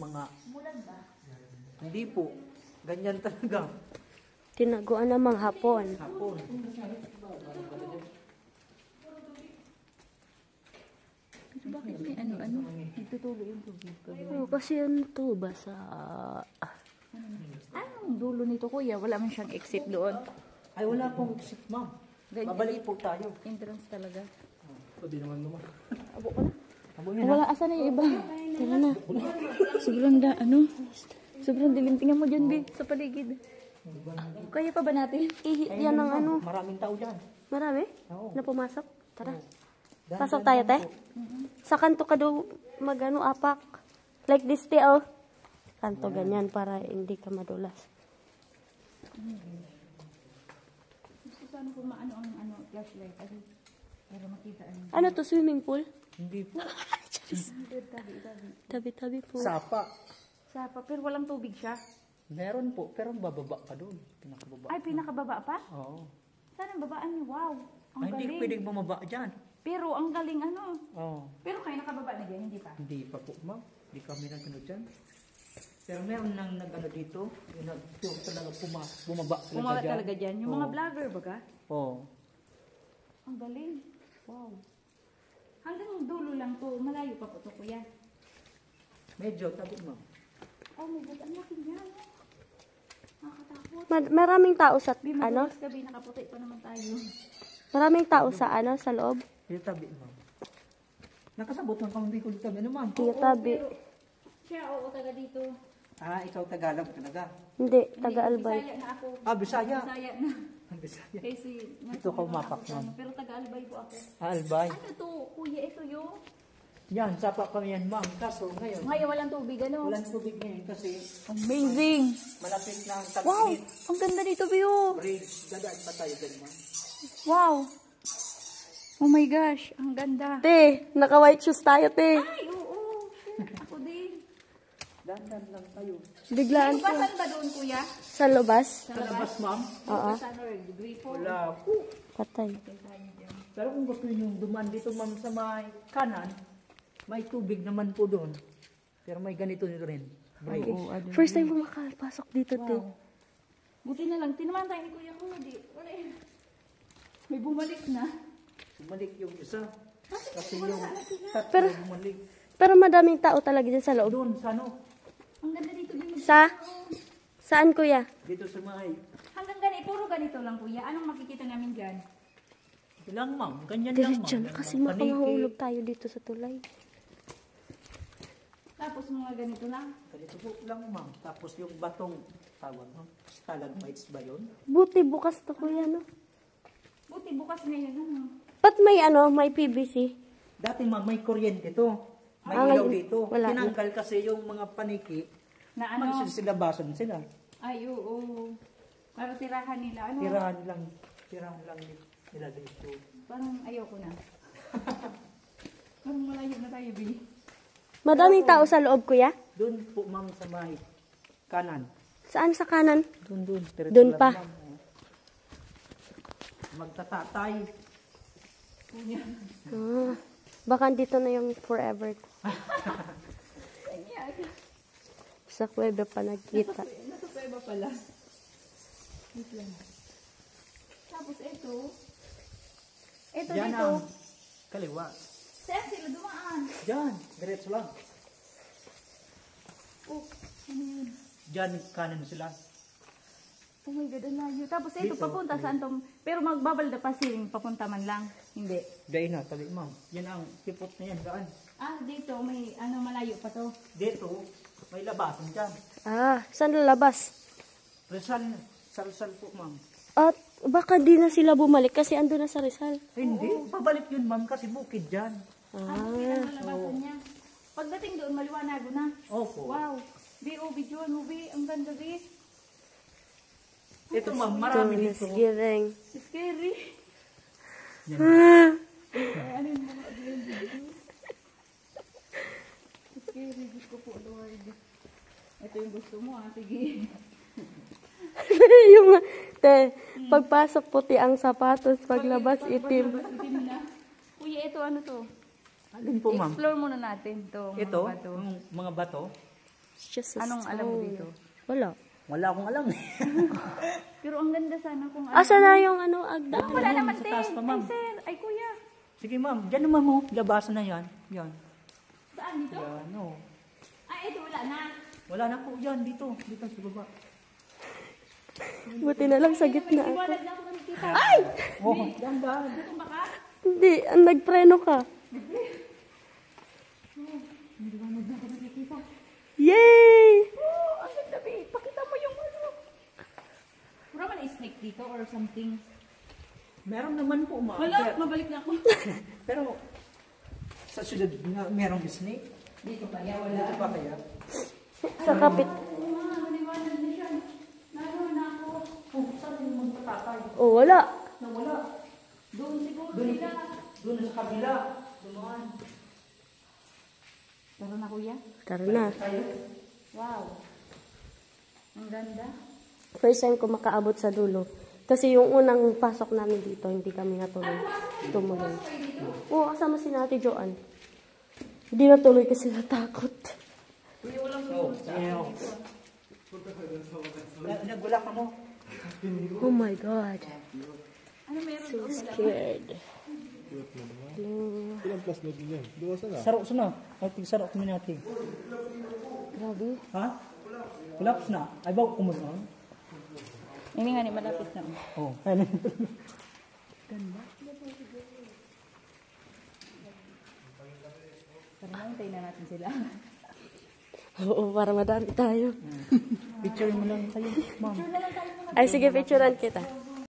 mga... Mulan ba? Hindi po. Ganyan talaga. Tinaguan namang hapon. Hapon. Pero bakit may ano? Nagtutuloy yung tubig. Oo, kasi ano to, basa. Anong dulo nito, kuya? Wala man siyang exit doon. Ay, wala pong exit, ma'am. Babalik po tayo. Entrance talaga. Pwede naman naman. Abo ko na. Abo yan, ha? Wala, asa na yung iba? Tara na. Sobrang dilim. Tingnan mo dyan, Bi, sa paligid. Kaya pa ba natin? Yan ang ano. Maraming tao dyan. Marami? Oo. Na pumasok? Tara. Dahan-dahan Pasok tayo, lang te. po. Sa kanto ka daw magano apak. Like this, te, oh. Kanto ganyan para hindi ka madulas. Gusto sana kung maano ang flashlight. Para makita ano. Ano to, swimming pool? Hindi po. Tabi-tabi po. Sapa. Sapa, pero walang tubig siya. Meron po, pero bababa ka doon. Pinakababa. Ay, pinakababa pa? Oo. Saan ang babaan niyo? Wow. Ang Ay, hindi galing. pwedeng bumaba dyan. Pero ang galing ano. Oo. Pero kayo nakababa na dyan, hindi pa? Hindi pa po, ma'am. Hindi kami nagano dyan. Pero meron nang nagano dito. Yung talaga bumaba talaga Bumaba dyan. talaga dyan. Yung mga vlogger baga? Oo. Ang galing. Wow. Hanggang dulo lang to. Malayo pa po to, kuya. Medyo, tabi, ma'am. Oh my God, ang laki niyan. Nakakatakot. Maraming tao sa Bi, ano? madulas gabi, nakaputi pa naman tayo. Maraming tao sa ano, sa loob. Dito tabi, ma'am. Nakasabot ng pang Bicol tabi, ano, ma'am? Dito tabi. Pero, siya, oo, taga dito. Ah, ikaw Tagalog talaga. Hindi, Hindi, taga-Albay. Bisaya na ako. Ah, Bisaya. Bisaya na. Bisaya. Kasi, Ito ka umapak, ma'am. Pero taga-albay po ako. Ah, Albay. Ano to, kuya, ito yung... Yan, sapa kami yan, ma'am. Kaso ngayon, Ngayon, walang tubig, ano? walang tubig ngayon kasi Amazing! malapit na ang Wow! tag-init. Ang ganda dito, Bio! Bridge, dadaan pa tayo dyan, ma'am. Wow! Oh my gosh, ang ganda. Te, naka-white shoes tayo, te. Ay, oo. Ako din. Dandan lang tayo. Biglaan ko. Basan ba doon, kuya? Sa lubas? Sa Sa labas, ma'am? Oo. Basan or degree po? Wala po. Patay. Pero kung gusto niyo duman dito, ma'am, sa may kanan, may tubig naman po doon. Pero may ganito nito rin. Bridge. First time ko makapasok dito, te. Wow. Buti na lang, tinaman tayo ni kuya ko. Wala eh. May bumalik na. Bumalik yung isa. Kasi yung tatlo Pero- bumalik. Pero madaming tao talaga dyan sa loob. Doon, sa ano? Ang ganda dito din. Saan, kuya? Dito sa may... Hanggang ganito, puro ganito lang kuya. Anong makikita namin dyan? Lang, ma'am. Ganyan lang, ma'am. Diretso na kasi Paniki. makangahulog tayo dito sa tulay. Tapos mga ganito lang. Ganito po lang, ma'am. Tapos yung batong tawag, ma'am. Stalagmites ba yun? Buti bukas to, kuya, no? Buti bukas ngayon. Ano? Ba't may ano, may PVC? Dati, ma'am, may kuryente to. May Ah, ilaw ngayon, dito. wala. Tinanggal kasi yung mga paniki. Na ano? Magsilabasan sila. Ay, oo. Para tirahan nila. Ano? Tirahan lang nila dito. Parang ayoko na. Parang malayo na tayo, Bi. Madaming tao sa loob, kuya? Doon po, ma'am, sa may kanan. Saan sa kanan? Doon. Doon pa. Ma'am. Magtatatay. Ah, baka dito na yung forever. Sa kuweba pa nagkita. Nasa pweba pala. Wait lang. Tapos ito. Ito Yan dito. ang kaliwa. Saan sila dumaan? Diyan, diretso lang. Oh, ano yun? Diyan, kanan sila. Oh my God, ang layo. Tapos ito, Dito, papunta saan to? Pero magbabalda pa siling papunta man lang. Hindi. Diyan na, tabi, ma'am. Yan ang tipot na yan, daan. Ah, dito, may ano, malayo pa to. Dito, may labasan dyan. Ah, saan lalabas? Rizal po, ma'am. At baka di na sila bumalik kasi ando na sa Rizal. Ay, hindi, pabalik yun, ma'am, kasi bukid dyan. Ano pinaglabasan niya? Pagdating doon, maliwanag na. Opo. Wow. Visual movie. Ang ganda, B. Ito, ma'am, marami dito. Giring. Scary. Yan. Ano yung mga video? Scary. Diyos ko po, Lord. Ito yung gusto mo, ah. Sige. Yung, te, pagpasok puti ang sapatos, paglabas itim. Itim na. Kuya, ito ano to? Alin po, ma'am? Explore muna natin to. Ito, Mga bato. yung mga bato. It's just a Anong stone. alam mo dito? Wala. Wala akong alam eh. Pero ang ganda sana kung Asa na yung ano, agda? Wala naman, Sa te. taas pa, ma'am. Ay, sir. Ay, kuya. Sige ma'am, dyan naman mo. Labasan na yan. Yan. Saan dito? Yan, no. Ay, ito wala na. Wala na po yan. Dito. Dito sa baba. Buti na lang sa gitna ako. Iwalag na ako nakikita. Ay! Oh, yan ba? Dito ba ka? Hindi, nagpreno ka. Hindi ba na ako nakikita? Yay! Oh, ang ganda, babe. Pakita mo yung ano. Pura man snake dito or something. Meron naman po ma'am. Wala, mabalik na ako. Pero sa syudad nga merong snake. Dito kaya wala. Dito pa kaya? Sa kapit. Oo nga, maliwanag na siya. Naroon na ako. Oh, saan yung magpatatay? Oh, wala. Nawala. Doon siguro Doon, sila. doon sa kabila. Dumaan. Tara na, kuya. Tara na. Tayo. Wow. Ang ganda. First time ko makaabot sa dulo. Kasi yung unang pasok namin dito, hindi kami natuloy. Tumuloy. Oo, kasama si Ate Joanne. Hindi natuloy kasi natakot. Oh, ayaw. Nagulak ka mo. Oh my God. Ano meron So doon? scared. Ilang plus na din yan? Duwa sana. Sarok sana. Ay, sarok kami natin. Grabe. Ha? Kulaps na. Ay, bago kumunod. Ini nga ni malapit na. Oh, ayun. Ganda. Tara na, hintayin na natin sila. Oo, para madami tayo. Picture mo lang kayo, ma'am. Ay, sige, picturean kita.